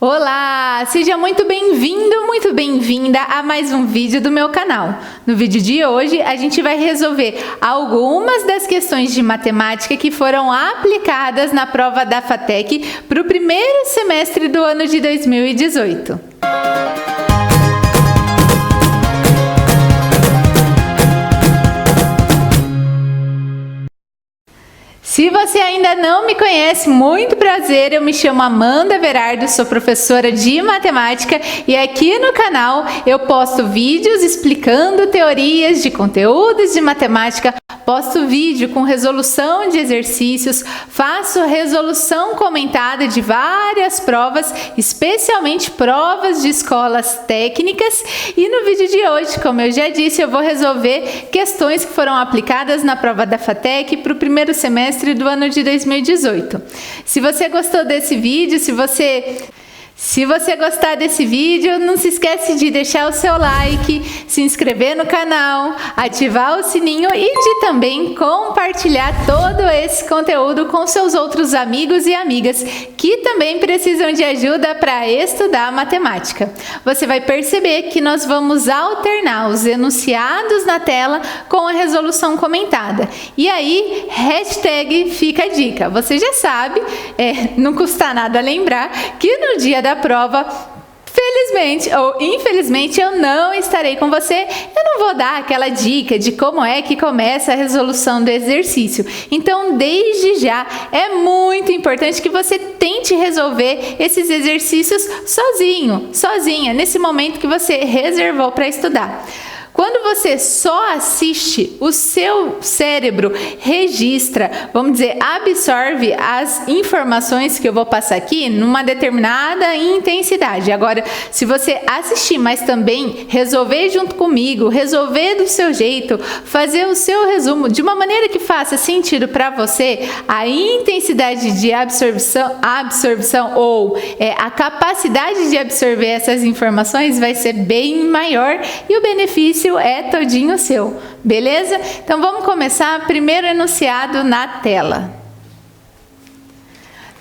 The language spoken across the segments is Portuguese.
Olá, seja muito bem-vindo, muito bem-vinda a mais um vídeo do meu canal. No vídeo de hoje a gente vai resolver algumas das questões de matemática que foram aplicadas na prova da FATEC para o primeiro semestre do ano de 2018. Se você ainda não me conhece, muito prazer, eu me chamo Amanda Verardo, sou professora de matemática e aqui no canal eu posto vídeos explicando teorias de conteúdos de matemática, posto vídeo com resolução de exercícios, faço resolução comentada de várias provas, especialmente provas de escolas técnicas, e no vídeo de hoje, como eu já disse, eu vou resolver questões que foram aplicadas na prova da FATEC para o primeiro semestre do ano de 2018. Se você gostou desse vídeo, se você gostar desse vídeo, não se esquece de deixar o seu like, se inscrever no canal, ativar o sininho e de também compartilhar todo esse conteúdo com seus outros amigos e amigas que também precisam de ajuda para estudar matemática. Você vai perceber que nós vamos alternar os enunciados na tela com a resolução comentada. E aí, hashtag fica a dica. Você já sabe, não custa nada lembrar que no dia da prova, felizmente ou infelizmente, eu não estarei com você. Eu não vou dar aquela dica de como é que começa a resolução do exercício. Então, desde já, é muito importante que você tente resolver esses exercícios sozinha, nesse momento que você reservou para estudar. Quando você só assiste, o seu cérebro registra, vamos dizer, absorve as informações que eu vou passar aqui numa determinada intensidade. Agora, se você assistir, mas também resolver junto comigo, resolver do seu jeito, fazer o seu resumo de uma maneira que faça sentido para você, a intensidade de absorção ou a capacidade de absorver essas informações vai ser bem maior e o benefício é todinho seu, beleza? Então vamos começar. Primeiro enunciado na tela.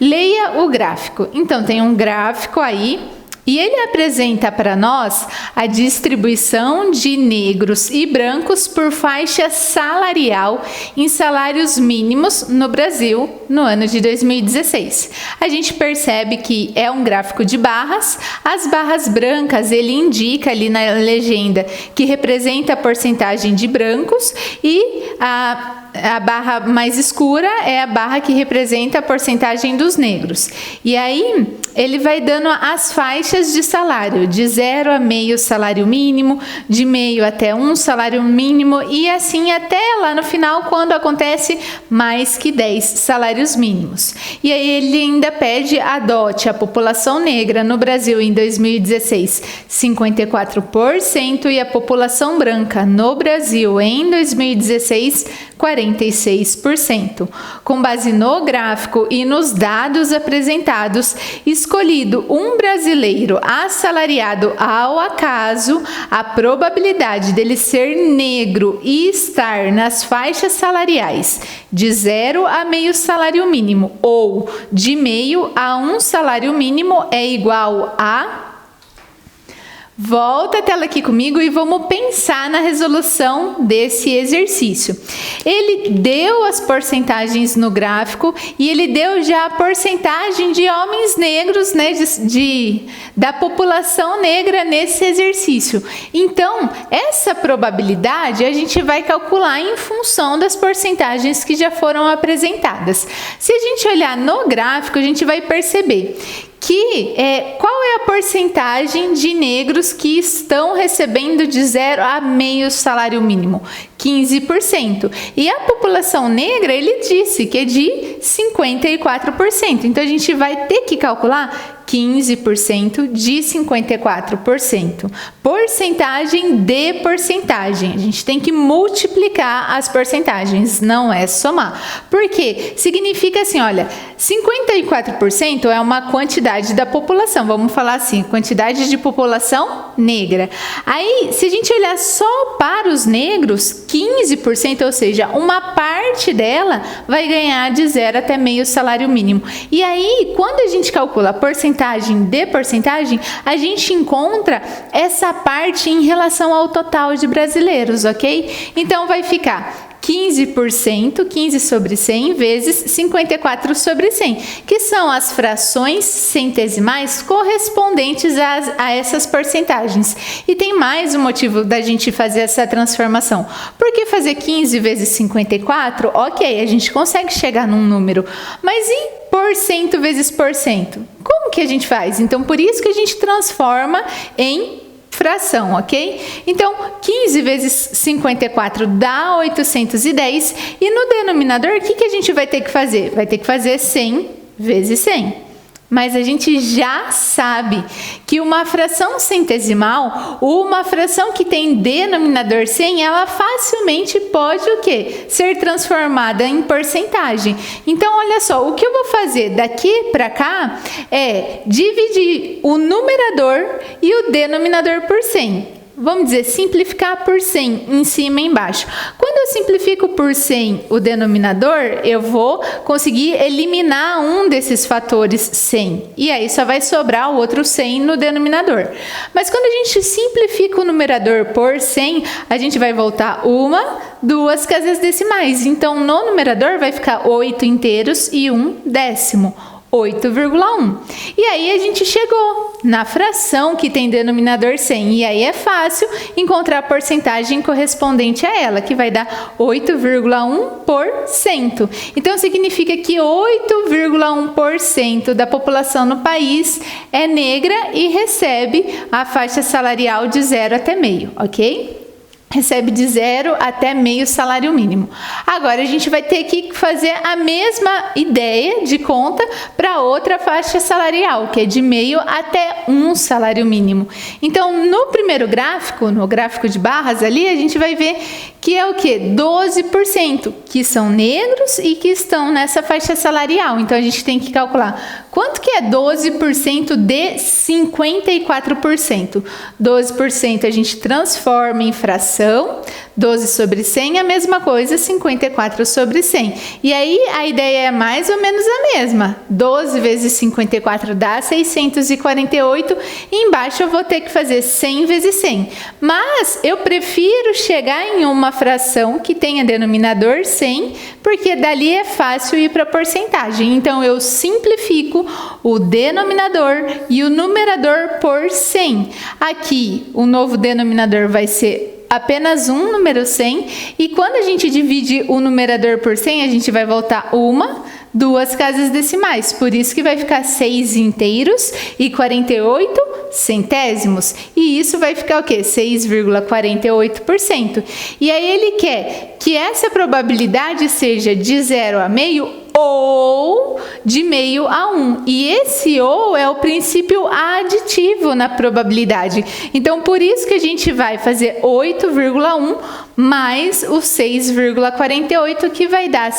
Leia o gráfico. Então tem um gráfico aí e ele apresenta para nós a distribuição de negros e brancos por faixa salarial em salários mínimos no Brasil no ano de 2016. A gente percebe que é um gráfico de barras. As barras brancas ele indica ali na legenda que representa a porcentagem de brancos e a barra mais escura é a barra que representa a porcentagem dos negros. E aí ele vai dando as faixas de salário, de 0 a meio salário mínimo, de meio até 1 salário mínimo e assim até lá no final quando acontece mais que 10 salários mínimos. E aí ele ainda pede adote a população negra no Brasil em 2016 54% e a população branca no Brasil em 2016 46%. Com base no gráfico e nos dados apresentados, escolhido um brasileiro assalariado ao acaso, a probabilidade dele ser negro e estar nas faixas salariais de 0 a meio salário mínimo ou de meio a 1 salário mínimo é igual a... Volta a tela aqui comigo e vamos pensar na resolução desse exercício. Ele deu as porcentagens no gráfico e ele deu já a porcentagem de homens negros, né, da população negra nesse exercício. Então, essa probabilidade a gente vai calcular em função das porcentagens que já foram apresentadas. Se a gente olhar no gráfico, a gente vai perceber que qual é a porcentagem de negros que estão recebendo de 0 a meio salário mínimo? 15%. E a população negra, ele disse que é de 54%. Então, a gente vai ter que calcular 15% de 54%. Porcentagem de porcentagem. A gente tem que multiplicar as porcentagens, não é somar. Por quê? Significa assim, olha, 54% é uma quantidade da população, vamos falar assim, quantidade de população negra. Aí, se a gente olhar só para os negros, 15%, ou seja, uma parte dela vai ganhar de 0 até meio salário mínimo. E aí, quando a gente calcula a porcentagem porcentagem de porcentagem, a gente encontra essa parte em relação ao total de brasileiros, ok? Então vai ficar 15%, 15 sobre 100, vezes 54 sobre 100, que são as frações centesimais correspondentes a essas porcentagens. E tem mais um motivo da gente fazer essa transformação. Porque fazer 15 vezes 54, ok, a gente consegue chegar num número, mas e porcento vezes porcento? Como que a gente faz? Então, por isso que a gente transforma em fração, ok? Então, 15 vezes 54 dá 810 e no denominador, o que a gente vai ter que fazer? Vai ter que fazer 100 vezes 100. Mas a gente já sabe que uma fração centesimal, uma fração que tem denominador 100, ela facilmente pode o quê? Ser transformada em porcentagem. Então, olha só, o que eu vou fazer daqui para cá é dividir o numerador e o denominador por 100. Vamos dizer, simplificar por 100 em cima e embaixo. Quando eu simplifico por 100 o denominador, eu vou conseguir eliminar um desses fatores 100. E aí só vai sobrar o outro 100 no denominador. Mas quando a gente simplifica o numerador por 100, a gente vai voltar uma, duas casas decimais. Então, no numerador vai ficar 8 inteiros e 1 décimo. 8,1. E aí a gente chegou na fração que tem denominador 100. E aí é fácil encontrar a porcentagem correspondente a ela, que vai dar 8,1%. Então significa que 8,1% da população no país é negra e recebe a faixa salarial de 0 até meio, ok? Recebe de 0 até meio salário mínimo. Agora a gente vai ter que fazer a mesma ideia de conta para outra faixa salarial, que é de meio até 1 salário mínimo. Então, no primeiro gráfico, no gráfico de barras ali, a gente vai ver que é o que? 12% que são negros e que estão nessa faixa salarial. Então, a gente tem que calcular quanto que é 12% de 54%. 12% a gente transforma em fração. 12 sobre 100 é a mesma coisa, 54 sobre 100. E aí a ideia é mais ou menos a mesma. 12 vezes 54 dá 648 e embaixo eu vou ter que fazer 100 vezes 100. Mas eu prefiro chegar em uma fração que tenha denominador 100, porque dali é fácil ir para a porcentagem. Então eu simplifico o denominador e o numerador por 100. Aqui o novo denominador vai ser apenas um número 100, e quando a gente divide o numerador por 100, a gente vai voltar uma, duas casas decimais, por isso que vai ficar 6 inteiros e 48 centésimos, e isso vai ficar o quê? 6,48%. E aí ele quer que essa probabilidade seja de 0 a meio ou de meio a 1. E esse ou é o princípio aditivo na probabilidade. Então, por isso que a gente vai fazer 8,1 mais o 6,48, que vai dar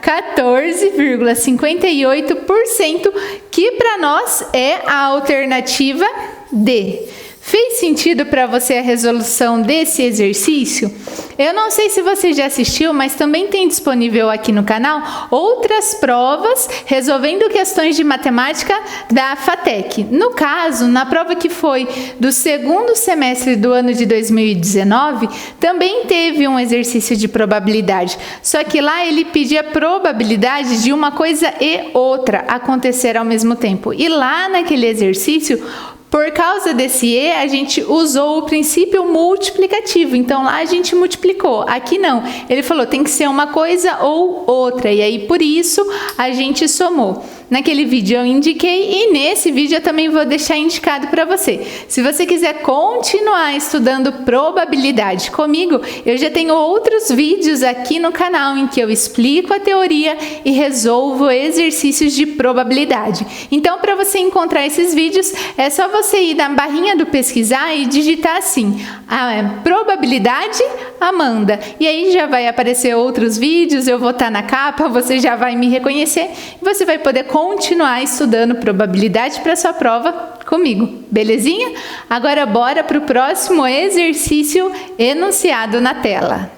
14,58%, que para nós é a alternativa D. Fez sentido para você a resolução desse exercício? Eu não sei se você já assistiu, mas também tem disponível aqui no canal outras provas resolvendo questões de matemática da FATEC. No caso, na prova que foi do segundo semestre do ano de 2019, também teve um exercício de probabilidade. Só que lá ele pedia probabilidade de uma coisa e outra acontecer ao mesmo tempo. E lá naquele exercício, por causa desse E, a gente usou o princípio multiplicativo. Então, lá a gente multiplicou. Aqui não. Ele falou, tem que ser uma coisa ou outra. E aí, por isso, a gente somou. Naquele vídeo eu indiquei e nesse vídeo eu também vou deixar indicado para você. Se você quiser continuar estudando probabilidade comigo, eu já tenho outros vídeos aqui no canal em que eu explico a teoria e resolvo exercícios de probabilidade. Então, para você encontrar esses vídeos, é só você ir na barrinha do pesquisar e digitar assim, probabilidade Amanda. E aí já vai aparecer outros vídeos, eu vou estar na capa, você já vai me reconhecer e você vai poder continuar estudando probabilidade para sua prova comigo, belezinha? Agora bora para o próximo exercício enunciado na tela.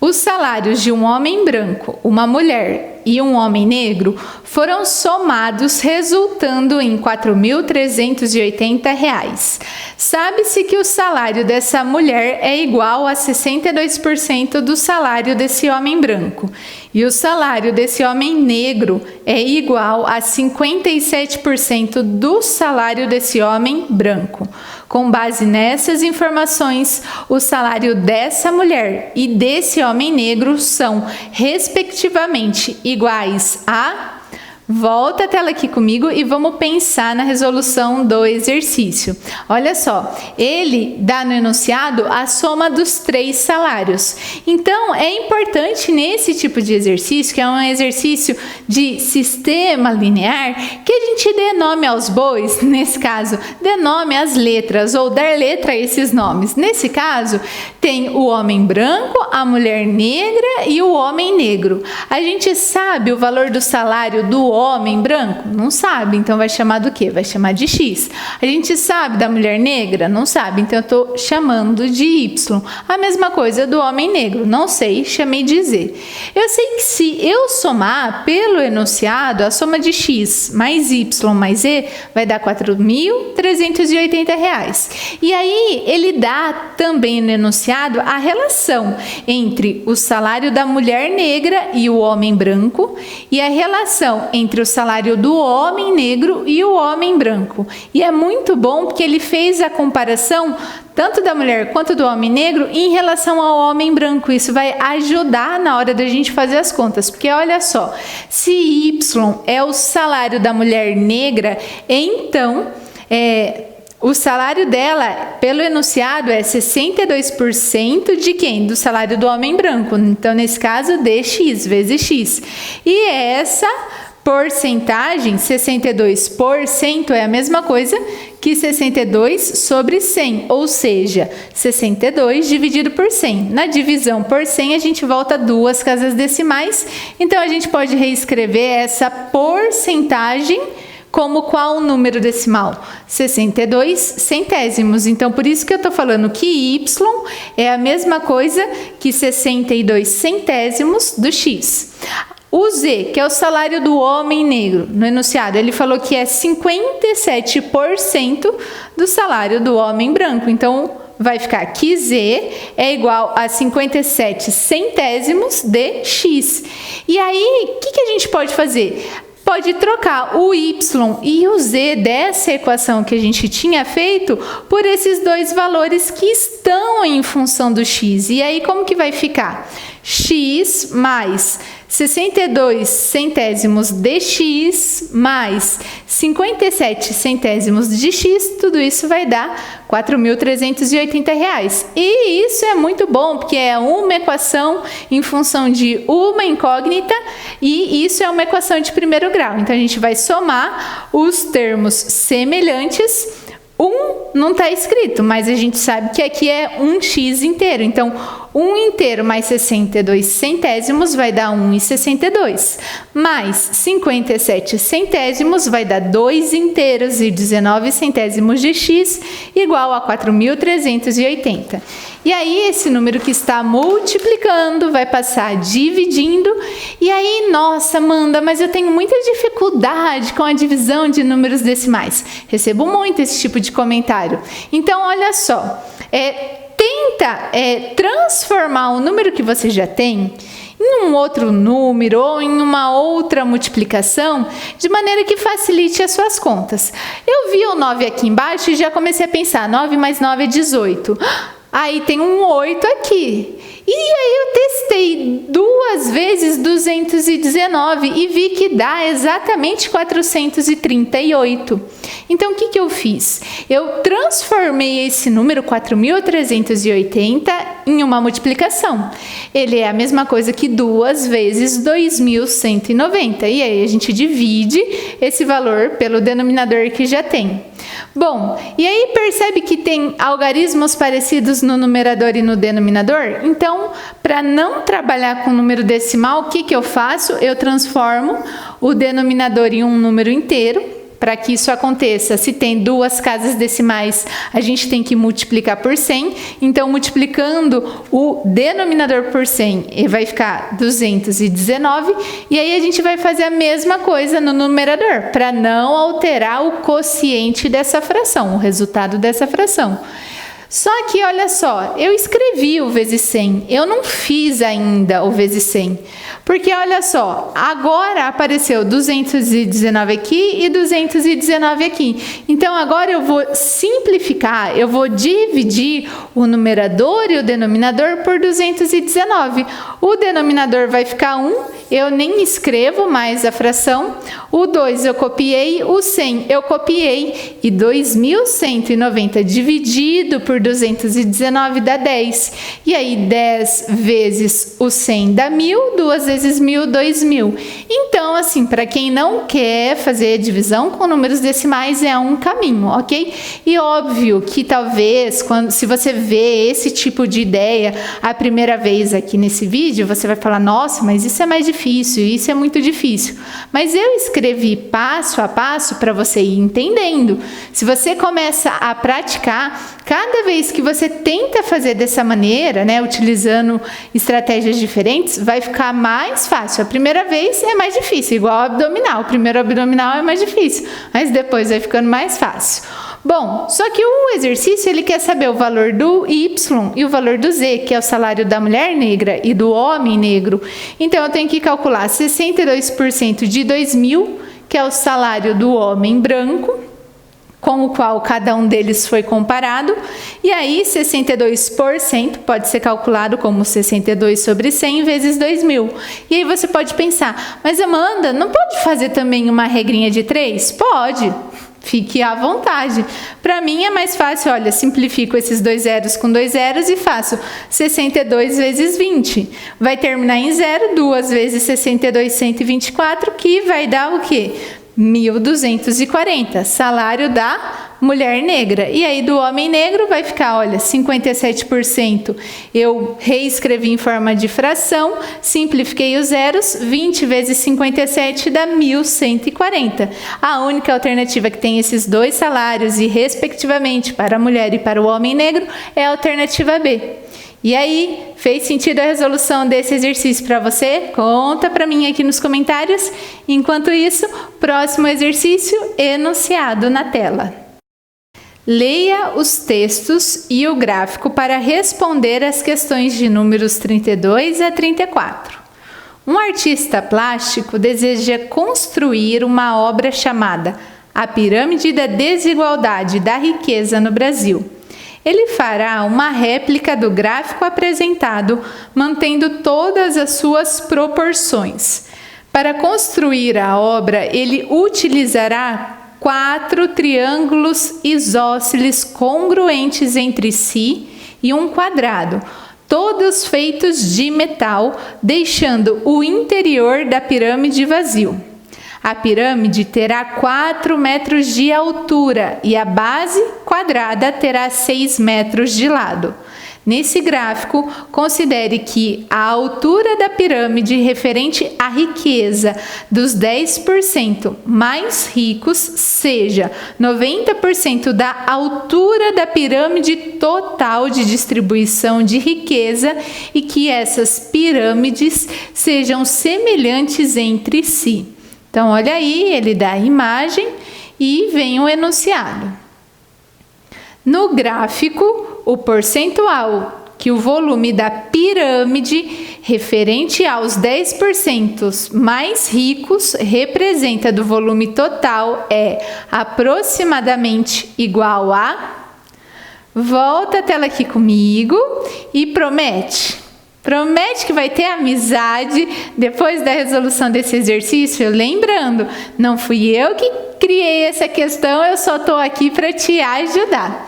Os salários de um homem branco, uma mulher e um homem negro foram somados, resultando em R$ 4.380. Sabe-se que o salário dessa mulher é igual a 62% do salário desse homem branco, e o salário desse homem negro é igual a 57% do salário desse homem branco. Com base nessas informações, o salário dessa mulher e desse homem negro são, respectivamente, iguais a... Volta a tela aqui comigo e vamos pensar na resolução do exercício. Olha só, ele dá no enunciado a soma dos 3 salários. Então, é importante nesse tipo de exercício, que é um exercício de sistema linear, que a gente dê nome aos bois, nesse caso, dê nome às letras, ou dar letra a esses nomes. Nesse caso, tem o homem branco, a mulher negra e o homem negro. A gente sabe o valor do salário do homem branco? Não sabe, então vai chamar do quê? Vai chamar de X. A gente sabe da mulher negra? Não sabe, então eu estou chamando de Y. A mesma coisa do homem negro, não sei, chamei de Z. Eu sei que se eu somar pelo enunciado, a soma de X mais Y mais Z vai dar R$ 4.380. E aí ele dá também no enunciado a relação entre o salário da mulher negra e o homem branco e a relação entre o salário do homem negro e o homem branco. E é muito bom porque ele fez a comparação tanto da mulher quanto do homem negro em relação ao homem branco. Isso vai ajudar na hora da gente fazer as contas, porque olha só, se Y é o salário da mulher negra, então o salário dela, pelo enunciado, é 62% de quem? Do salário do homem branco. Então, nesse caso, dx vezes x. E essa porcentagem, 62%, é a mesma coisa que 62 sobre 100, ou seja, 62 dividido por 100. Na divisão por 100, a gente volta 2 casas decimais, então a gente pode reescrever essa porcentagem como qual número decimal? 62 centésimos. Então, por isso que eu estou falando que Y é a mesma coisa que 62 centésimos do X. O Z, que é o salário do homem negro, no enunciado, ele falou que é 57% do salário do homem branco. Então, vai ficar que Z é igual a 57 centésimos de X. E aí, o que a gente pode fazer? Pode trocar o Y e o Z dessa equação que a gente tinha feito por esses dois valores que estão em função do X. E aí, como que vai ficar? X mais 62 centésimos de x mais 57 centésimos de x, tudo isso vai dar R$ 4.380. E isso é muito bom, porque é uma equação em função de uma incógnita e isso é uma equação de primeiro grau. Então, a gente vai somar os termos semelhantes. Não está escrito, mas a gente sabe que aqui é um x inteiro. Então, 1 inteiro mais 62 centésimos vai dar 1,62. Mais 57 centésimos vai dar 2 inteiros e 19 centésimos de x igual a 4.380. E aí, esse número que está multiplicando vai passar dividindo. E aí, nossa, Amanda, mas eu tenho muita dificuldade com a divisão de números decimais. Recebo muito esse tipo de comentário. Então, olha só, tenta transformar o número que você já tem em um outro número ou em uma outra multiplicação, de maneira que facilite as suas contas. Eu vi o 9 aqui embaixo e já comecei a pensar, 9 mais 9 é 18. Aí tem um 8 aqui. E aí eu testei 2 vezes 219 e vi que dá exatamente 438. Então, o que eu fiz? Eu transformei esse número 4.380 em uma multiplicação. Ele é a mesma coisa que 2 vezes 2.190. E aí a gente divide esse valor pelo denominador que já tem. Bom, e aí percebe que tem algarismos parecidos no numerador e no denominador? Então, para não trabalhar com número decimal, o que eu faço? Eu transformo o denominador em um número inteiro para que isso aconteça, se tem duas casas decimais, a gente tem que multiplicar por 100. Então, multiplicando o denominador por 100, vai ficar 219. E aí a gente vai fazer a mesma coisa no numerador, para não alterar o quociente dessa fração, o resultado dessa fração. Só que, olha só, eu escrevi o vezes 100, eu não fiz ainda o vezes 100. Porque, olha só, agora apareceu 219 aqui e 219 aqui. Então, agora eu vou simplificar, eu vou dividir o numerador e o denominador por 219. O denominador vai ficar 1, eu nem escrevo mais a fração. O 2 eu copiei, o 100 eu copiei. E 2.190 dividido por 219 dá 10. E aí 10 vezes o 100 dá 1.000, 2 vezes 1.000, 2.000. Então, assim, para quem não quer fazer divisão com números decimais, é um caminho, ok? E óbvio que talvez, se você vê esse tipo de ideia a primeira vez aqui nesse vídeo, você vai falar, nossa, mas isso é mais difícil, isso é muito difícil. Mas eu escrevi passo a passo para você ir entendendo. Se você começa a praticar, cada vez que você tenta fazer dessa maneira, né, utilizando estratégias diferentes, vai ficar mais fácil. A primeira vez é mais difícil, igual o abdominal. O primeiro abdominal é mais difícil, mas depois vai ficando mais fácil. Bom, só que o exercício ele quer saber o valor do Y e o valor do Z, que é o salário da mulher negra e do homem negro. Então, eu tenho que calcular 62% de 2.000, que é o salário do homem branco, com o qual cada um deles foi comparado, e aí 62% pode ser calculado como 62 sobre 100 vezes 2.000. E aí você pode pensar, mas Amanda, não pode fazer também uma regrinha de 3? Pode, fique à vontade. Para mim é mais fácil, olha, simplifico esses 2 zeros com 2 zeros e faço 62 vezes 20. Vai terminar em 0, 2 vezes 62, 124, que vai dar o quê? 1.240, salário da mulher negra. E aí do homem negro vai ficar, olha, 57%. Eu reescrevi em forma de fração, simplifiquei os zeros, 20 vezes 57 dá 1.140. A única alternativa que tem esses dois salários e respectivamente para a mulher e para o homem negro é a alternativa B. E aí, fez sentido a resolução desse exercício para você? Conta para mim aqui nos comentários. Enquanto isso, próximo exercício, enunciado na tela. Leia os textos e o gráfico para responder as questões de números 32 a 34. Um artista plástico deseja construir uma obra chamada A Pirâmide da Desigualdade e da Riqueza no Brasil. Ele fará uma réplica do gráfico apresentado, mantendo todas as suas proporções. Para construir a obra, ele utilizará 4 triângulos isósceles congruentes entre si e um quadrado, todos feitos de metal, deixando o interior da pirâmide vazio. A pirâmide terá 4 metros de altura e a base quadrada terá 6 metros de lado. Nesse gráfico, considere que a altura da pirâmide referente à riqueza dos 10% mais ricos seja 90% da altura da pirâmide total de distribuição de riqueza e que essas pirâmides sejam semelhantes entre si. Então, olha aí, ele dá a imagem e vem o enunciado. No gráfico, o percentual que o volume da pirâmide referente aos 10% mais ricos representa do volume total é aproximadamente igual a... Volta a tela aqui comigo e promete. Promete que vai ter amizade depois da resolução desse exercício? Lembrando, não fui eu que criei essa questão, eu só estou aqui para te ajudar.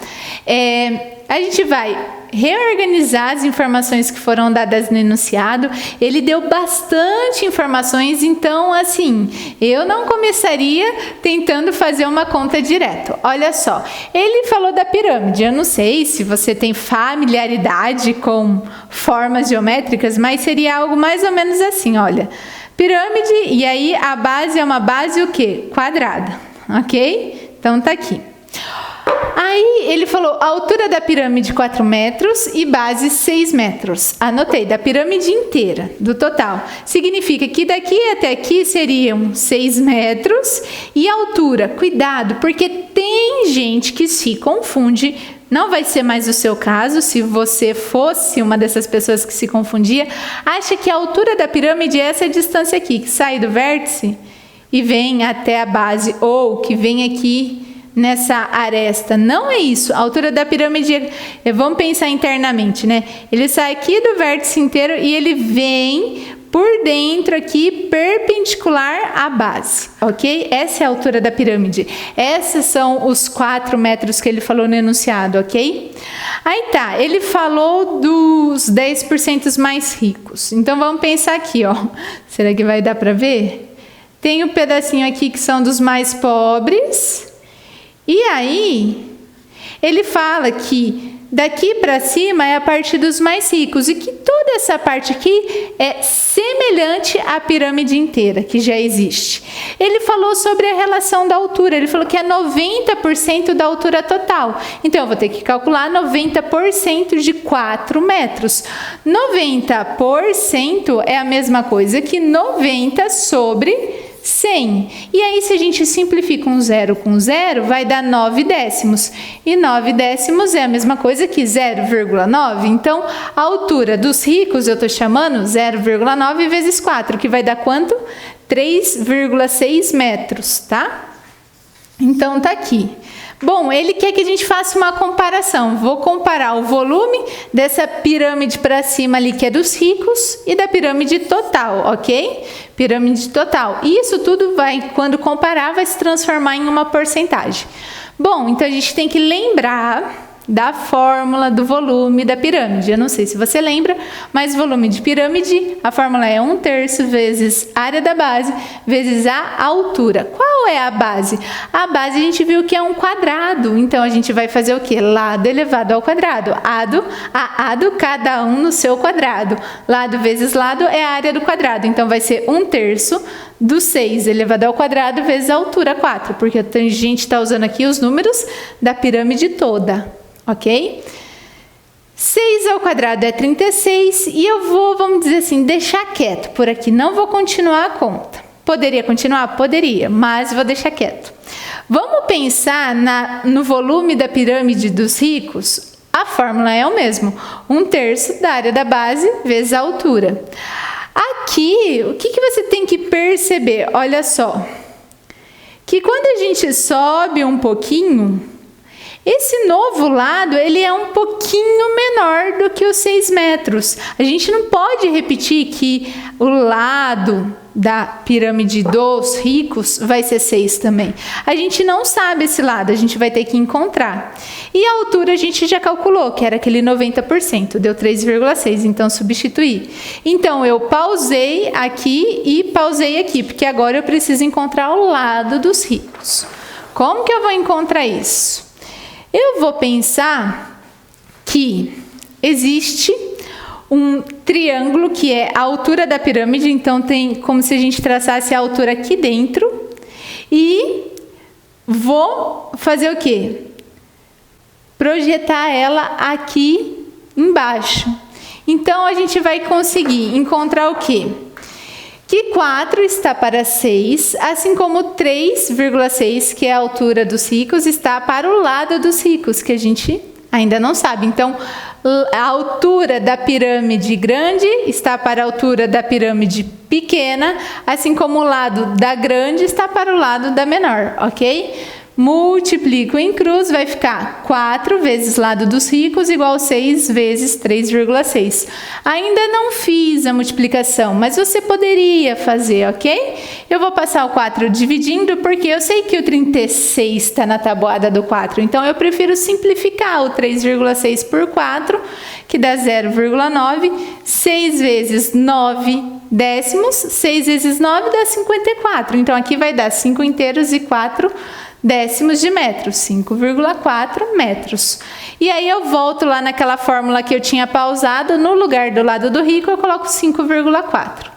A gente vai reorganizar as informações que foram dadas no enunciado. Ele deu bastante informações, então, assim, eu não começaria tentando fazer uma conta direto. Olha só, ele falou da pirâmide. Eu não sei se você tem familiaridade com formas geométricas, mas seria algo mais ou menos assim, olha. Pirâmide, e aí a base é uma base o quê? Quadrada. ok? Então tá aqui. Aí ele falou altura da pirâmide 4 metros e base 6 metros. Anotei, da pirâmide inteira, do total. Significa que daqui até aqui seriam 6 metros e altura. Cuidado, porque tem gente que se confunde. Não vai ser mais o seu caso, se você fosse uma dessas pessoas que se confundia. Acha que a altura da pirâmide é essa distância aqui, que sai do vértice e vem até a base, ou que vem aqui nessa aresta. Não é isso. A altura da pirâmide, vamos pensar internamente, né? Ele sai aqui do vértice inteiro e ele vem por dentro aqui, perpendicular à base, ok? Essa é a altura da pirâmide. Esses são os 4 metros que ele falou no enunciado, ok? Aí tá, ele falou dos 10% mais ricos. Então vamos pensar aqui, ó. Será que vai dar para ver? Tem um pedacinho aqui que são dos mais pobres. E aí, ele fala que daqui para cima é a parte dos mais ricos e que toda essa parte aqui é semelhante à pirâmide inteira que já existe. Ele falou sobre a relação da altura, ele falou que é 90% da altura total. Então, eu vou ter que calcular 90% de 4 metros. 90% é a mesma coisa que 90 sobre 100. E aí, se a gente simplifica um zero com zero, vai dar 9 décimos. E 9 décimos é a mesma coisa que 0,9. Então, a altura dos ricos, eu estou chamando 0,9 vezes 4, que vai dar quanto? 3,6 metros, tá? Então, tá aqui. Bom, ele quer que a gente faça uma comparação. Vou comparar o volume dessa pirâmide para cima ali, que é dos ricos, e da pirâmide total, ok? Pirâmide total. E isso tudo vai, quando comparar, vai se transformar em uma porcentagem. Bom, então a gente tem que lembrar da fórmula do volume da pirâmide. Eu não sei se você lembra, mas volume de pirâmide, a fórmula é 1/3 vezes área da base vezes a altura. Qual é a base? A base a gente viu que é um quadrado, então a gente vai fazer o quê? Lado elevado ao quadrado. Ado, cada um no seu quadrado. Lado vezes lado é a área do quadrado, então vai ser 1/3 do 6 elevado ao quadrado vezes a altura 4, porque a gente está usando aqui os números da pirâmide toda. Ok? 6 ao quadrado é 36 e eu vou, vamos dizer assim, deixar quieto por aqui. Não vou continuar a conta. Poderia continuar? Poderia, mas vou deixar quieto. Vamos pensar no volume da pirâmide dos ricos? A fórmula é o mesmo. 1/3 da área da base vezes a altura. Aqui, o que você tem que perceber? Olha só. Que quando a gente sobe um pouquinho, esse novo lado, ele é um pouquinho menor do que os 6 metros. A gente não pode repetir que o lado da pirâmide dos ricos vai ser 6 também. A gente não sabe esse lado, a gente vai ter que encontrar. E a altura a gente já calculou, que era aquele 90%, deu 3,6, então substituir. Então, eu pausei aqui e pausei aqui, porque agora eu preciso encontrar o lado dos ricos. Como que eu vou encontrar isso? Eu vou pensar que existe um triângulo que é a altura da pirâmide, então tem como se a gente traçasse a altura aqui dentro e vou fazer o quê? Projetar ela aqui embaixo. Então a gente vai conseguir encontrar o quê? Que 4 está para 6, assim como 3,6, que é a altura dos ricos, está para o lado dos ricos, que a gente ainda não sabe. Então, a altura da pirâmide grande está para a altura da pirâmide pequena, assim como o lado da grande está para o lado da menor, ok? Multiplico em cruz, vai ficar 4 vezes lado dos ricos igual a 6 vezes 3,6. Ainda não fiz a multiplicação, mas você poderia fazer, ok? Eu vou passar o 4 dividindo, porque eu sei que o 36 está na tabuada do 4, então eu prefiro simplificar o 3,6 por 4, que dá 0,9. 6 vezes 9 décimos, 6 vezes 9 dá 54. Então, aqui vai dar 5 inteiros e 4 décimos de metro, 5,4 metros. E aí eu volto lá naquela fórmula que eu tinha pausado, no lugar do lado do rico eu coloco 5,4.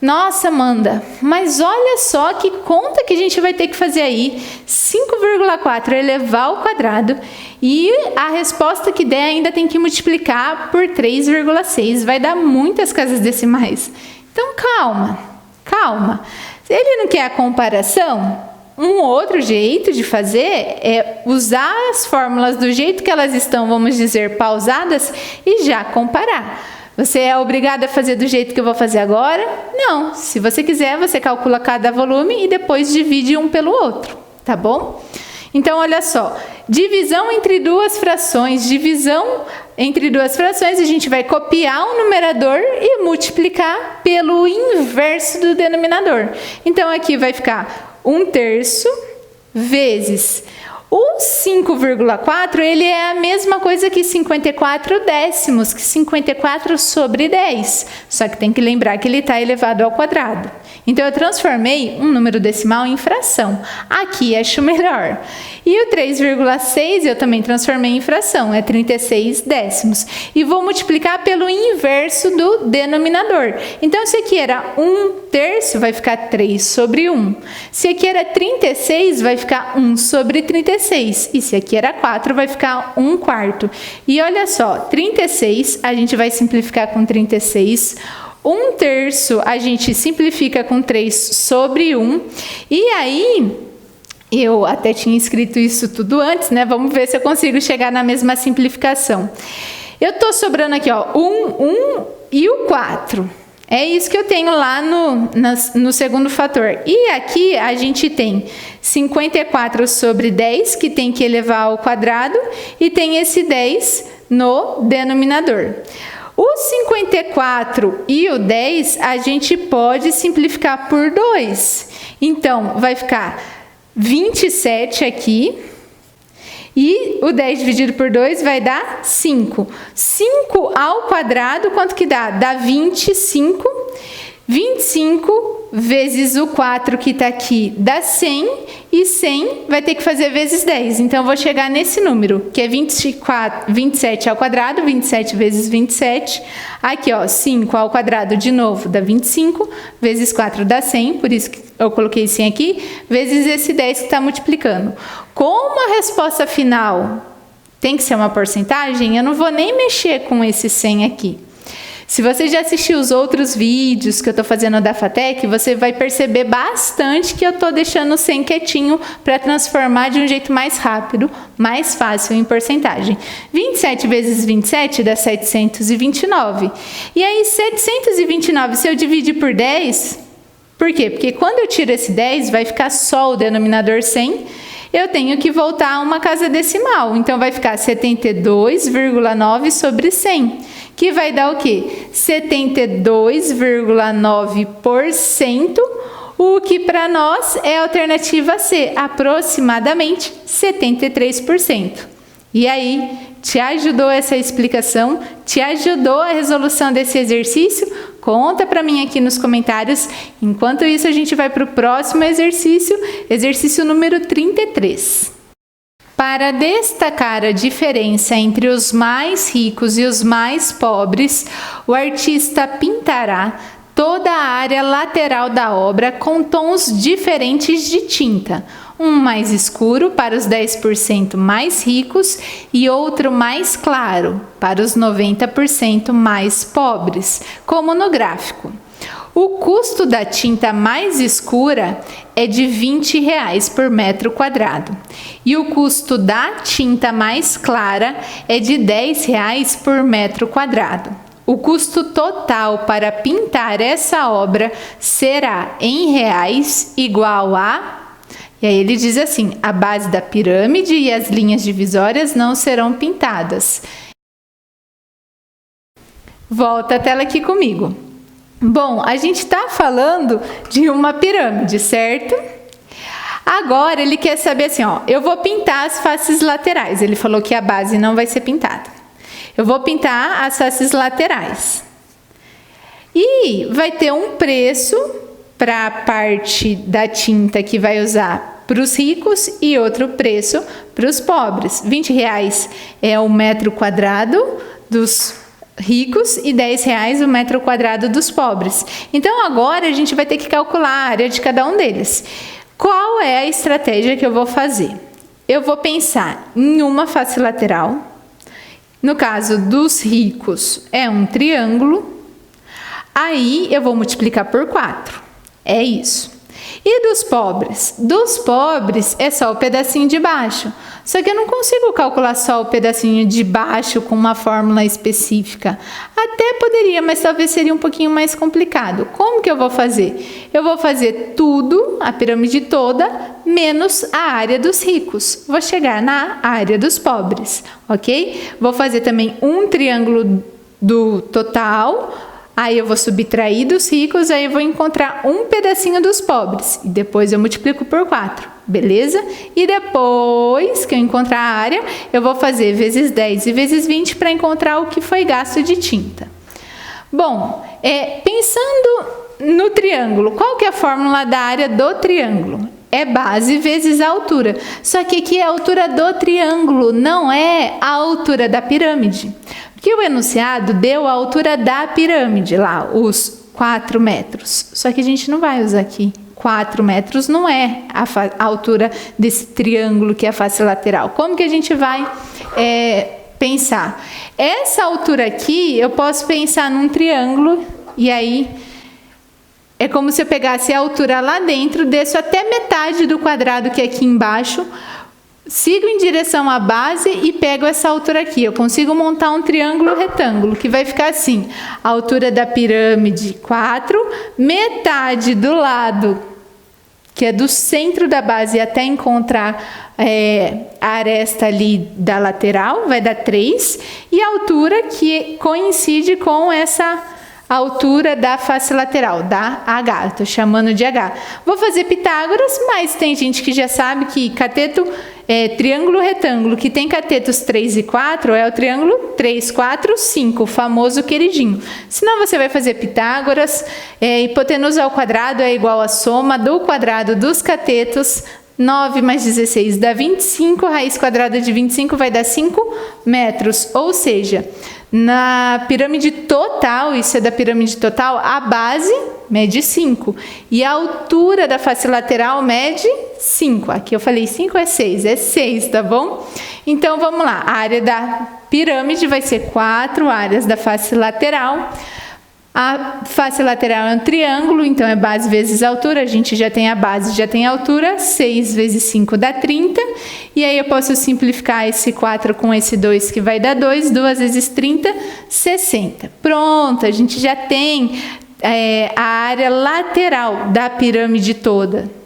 Nossa, Amanda, mas olha só que conta que a gente vai ter que fazer aí. 5,4 elevar ao quadrado e a resposta que der ainda tem que multiplicar por 3,6. Vai dar muitas casas decimais. Então calma, calma. Se ele não quer a comparação, um outro jeito de fazer é usar as fórmulas do jeito que elas estão, vamos dizer, pausadas e já comparar. Você é obrigado a fazer do jeito que eu vou fazer agora? Não. Se você quiser, você calcula cada volume e depois divide um pelo outro, tá bom? Então, olha só. Divisão entre duas frações. Divisão entre duas frações, a gente vai copiar o numerador e multiplicar pelo inverso do denominador. Então, aqui vai ficar 1/3 vezes... O 5,4, ele é a mesma coisa que 54 décimos, que 54 sobre 10. Só que tem que lembrar que ele está elevado ao quadrado. Então, eu transformei um número decimal em fração. Aqui acho melhor. E o 3,6 eu também transformei em fração, é 36 décimos. E vou multiplicar pelo inverso do denominador. Então, se aqui era 1/3, vai ficar 3 sobre 1. Se aqui era 36, vai ficar 1 sobre 36. E se aqui era 4, vai ficar 1/4. E olha só, 36 a gente vai simplificar com 36. 1/3 a gente simplifica com 3 sobre 1. E aí, eu até tinha escrito isso tudo antes, né? Vamos ver se eu consigo chegar na mesma simplificação. Eu tô sobrando aqui, ó, 1 e o 4. É isso que eu tenho lá no segundo fator. E aqui a gente tem 54 sobre 10, que tem que elevar ao quadrado, e tem esse 10 no denominador. O 54 e o 10 a gente pode simplificar por 2. Então, vai ficar 27 aqui. E o 10 dividido por 2 vai dar 5. 5 ao quadrado, quanto que dá? Dá 25. 25 vezes o 4 que está aqui dá 100. E 100 vai ter que fazer vezes 10. Então, eu vou chegar nesse número, que é 27 ao quadrado. 27 vezes 27. Aqui, ó, 5 ao quadrado de novo dá 25. Vezes 4 dá 100. Por isso que eu coloquei 100 aqui. Vezes esse 10 que está multiplicando. Como a resposta final tem que ser uma porcentagem, eu não vou nem mexer com esse 100 aqui. Se você já assistiu os outros vídeos que eu estou fazendo da FATEC, você vai perceber bastante que eu estou deixando o 100 quietinho para transformar de um jeito mais rápido, mais fácil em porcentagem. 27 vezes 27 dá 729. E aí, 729, se eu dividir por 10, por quê? Porque quando eu tiro esse 10, vai ficar só o denominador 100, eu tenho que voltar a uma casa decimal. Então, vai ficar 72,9 sobre 100, que vai dar o quê? 72,9%, o que para nós é a alternativa C, aproximadamente 73%. E aí, te ajudou essa explicação? Te ajudou a resolução desse exercício? Conta para mim aqui nos comentários. Enquanto isso, a gente vai para o próximo exercício, exercício número 33. Para destacar a diferença entre os mais ricos e os mais pobres, o artista pintará toda a área lateral da obra com tons diferentes de tinta. Um mais escuro para os 10% mais ricos e outro mais claro para os 90% mais pobres, como no gráfico. O custo da tinta mais escura é de R$20 por metro quadrado e o custo da tinta mais clara é de R$10 por metro quadrado. O custo total para pintar essa obra será em reais igual a... E aí ele diz assim, a base da pirâmide e as linhas divisórias não serão pintadas. Volta a tela aqui comigo. Bom, a gente está falando de uma pirâmide, certo? Agora ele quer saber assim, ó, eu vou pintar as faces laterais. Ele falou que a base não vai ser pintada. Eu vou pintar as faces laterais. E vai ter um preço para a parte da tinta que vai usar para os ricos e outro preço para os pobres. R$20 é o metro quadrado dos ricos e R$10 o metro quadrado dos pobres. Então agora a gente vai ter que calcular a área de cada um deles. Qual é a estratégia que eu vou fazer? Eu vou pensar em uma face lateral. No caso dos ricos é um triângulo. Aí eu vou multiplicar por 4. É isso. E dos pobres? Dos pobres é só o pedacinho de baixo. Só que eu não consigo calcular só o pedacinho de baixo com uma fórmula específica. Até poderia, mas talvez seria um pouquinho mais complicado. Como que eu vou fazer? Eu vou fazer tudo, a pirâmide toda, menos a área dos ricos. Vou chegar na área dos pobres, ok? Vou fazer também um triângulo do total. Aí eu vou subtrair dos ricos, aí eu vou encontrar um pedacinho dos pobres. E depois eu multiplico por 4, beleza? E depois que eu encontrar a área, eu vou fazer vezes 10 e vezes 20 para encontrar o que foi gasto de tinta. Bom, pensando no triângulo, qual que é a fórmula da área do triângulo? É base vezes a altura. Só que aqui é a altura do triângulo, não é a altura da pirâmide. Porque o enunciado deu a altura da pirâmide, lá, os 4 metros. Só que a gente não vai usar aqui. 4 metros não é a altura desse triângulo que é a face lateral. Como que a gente vai pensar? Essa altura aqui, eu posso pensar num triângulo, e aí é como se eu pegasse a altura lá dentro, desço até metade do quadrado que é aqui embaixo, sigo em direção à base e pego essa altura aqui. Eu consigo montar um triângulo retângulo, que vai ficar assim. A altura da pirâmide, 4, metade do lado, que é do centro da base até encontrar a aresta ali da lateral, vai dar 3. E a altura que coincide com essa altura da face lateral, da H, estou chamando de H. Vou fazer Pitágoras, mas tem gente que já sabe que cateto, triângulo retângulo, que tem catetos 3 e 4, é o triângulo 3, 4, 5, o famoso queridinho. Senão você vai fazer Pitágoras, hipotenusa ao quadrado é igual à soma do quadrado dos catetos. 9 mais 16 dá 25, raiz quadrada de 25 vai dar 5 metros, ou seja, na pirâmide total, isso é da pirâmide total, a base mede 5 e a altura da face lateral mede 5. Aqui eu falei 5 é 6, tá bom? Então vamos lá, a área da pirâmide vai ser 4 áreas da face lateral. A face lateral é um triângulo, então é base vezes altura, a gente já tem a base, já tem a altura, 6 vezes 5 dá 30, e aí eu posso simplificar esse 4 com esse 2 que vai dar 2, 2 vezes 30, 60. Pronto, a gente já tem a área lateral da pirâmide toda.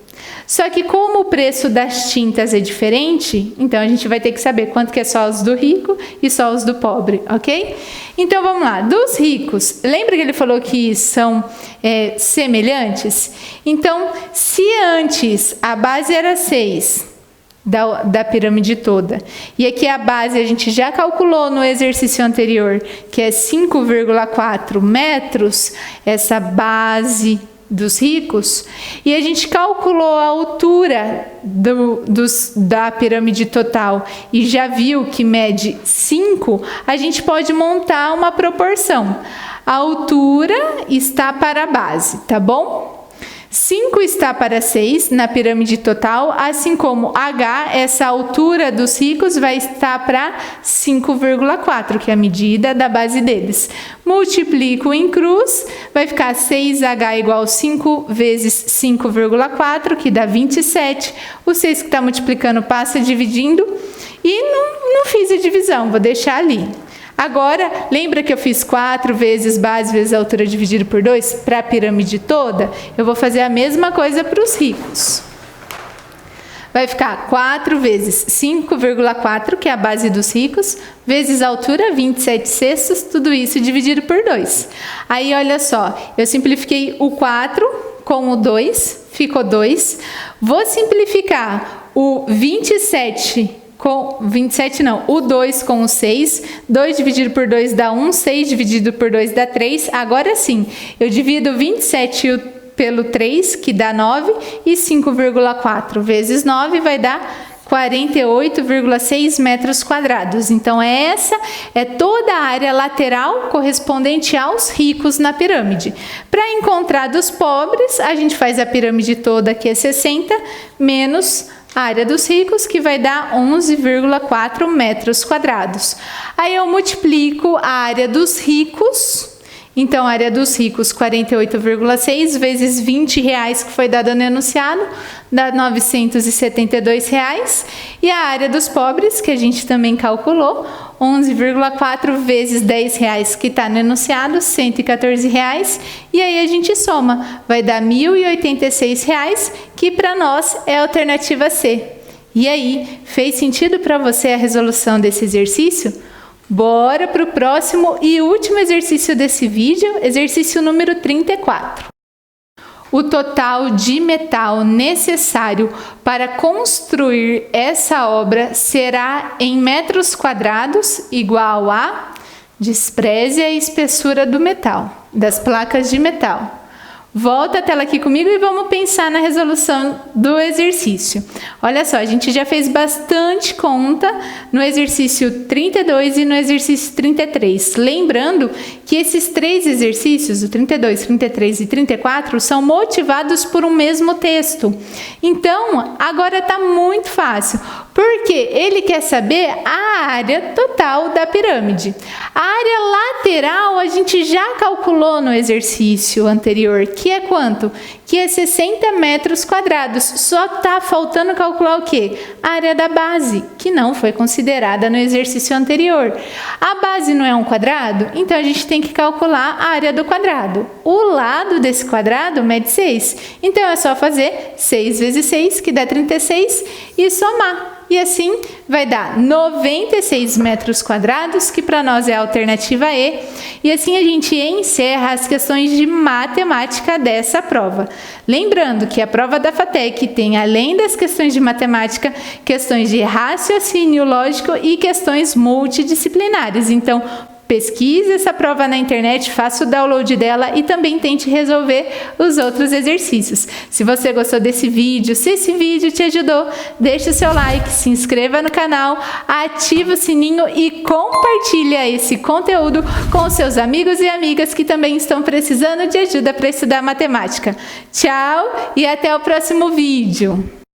Só que como o preço das tintas é diferente, então a gente vai ter que saber quanto que é só os do rico e só os do pobre, ok? Então vamos lá, dos ricos, lembra que ele falou que são semelhantes? Então, se antes a base era 6 da pirâmide toda, e aqui a base a gente já calculou no exercício anterior, que é 5,4 metros, essa base dos ricos, e a gente calculou a altura da pirâmide total e já viu que mede 5, a gente pode montar uma proporção. A altura está para a base, tá bom? 5 está para 6 na pirâmide total, assim como H, essa altura dos ricos, vai estar para 5,4, que é a medida da base deles. Multiplico em cruz, vai ficar 6H igual 5 vezes 5,4, que dá 27. O 6 que está multiplicando passa dividindo e não fiz a divisão, vou deixar ali. Agora, lembra que eu fiz 4 vezes base vezes altura dividido por 2 para a pirâmide toda? Eu vou fazer a mesma coisa para os ricos. Vai ficar 4 vezes 5,4, que é a base dos ricos, vezes a altura, 27 sextos, tudo isso dividido por 2. Aí, olha só, eu simplifiquei o 4 com o 2, ficou 2. Vou simplificar o 27 com 27 não, o 2 com o 6, 2 dividido por 2 dá 1, 6 dividido por 2 dá 3, agora sim, eu divido 27 pelo 3, que dá 9, e 5,4 vezes 9 vai dar 48,6 metros quadrados. Então, essa é toda a área lateral correspondente aos ricos na pirâmide. Para encontrar dos pobres, a gente faz a pirâmide toda, que é 60, menos a área dos ricos, que vai dar 11,4 metros quadrados. Aí eu multiplico a área dos ricos. Então, a área dos ricos, 48,6 vezes R$20 que foi dado no enunciado, dá R$972. E a área dos pobres, que a gente também calculou, 11,4 vezes R$10 que está no enunciado, R$114. E aí a gente soma, vai dar R$1.086, que para nós é a alternativa C. E aí, fez sentido para você a resolução desse exercício? Bora para o próximo e último exercício desse vídeo, exercício número 34. O total de metal necessário para construir essa obra será em metros quadrados igual a... Despreze a espessura do metal, das placas de metal. Volta a tela aqui comigo e vamos pensar na resolução do exercício. Olha só, a gente já fez bastante conta no exercício 32 e no exercício 33. Lembrando que esses três exercícios, o 32, 33 e 34, são motivados por um mesmo texto. Então, agora está muito fácil, porque ele quer saber a área total da pirâmide. A área lateral a gente já calculou no exercício anterior, que é quanto? Que é 60 metros quadrados. Só está faltando calcular o quê? A área da base, que não foi considerada no exercício anterior. A base não é um quadrado? Então, a gente tem que calcular a área do quadrado. O lado desse quadrado mede 6. Então, é só fazer 6 vezes 6, que dá 36, e somar. E assim vai dar 96 metros quadrados, que para nós é a alternativa E. E assim a gente encerra as questões de matemática dessa prova. Lembrando que a prova da FATEC tem, além das questões de matemática, questões de raciocínio lógico e questões multidisciplinares. Então, pesquise essa prova na internet, faça o download dela e também tente resolver os outros exercícios. Se você gostou desse vídeo, se esse vídeo te ajudou, deixe o seu like, se inscreva no canal, ative o sininho e compartilhe esse conteúdo com seus amigos e amigas que também estão precisando de ajuda para estudar matemática. Tchau e até o próximo vídeo!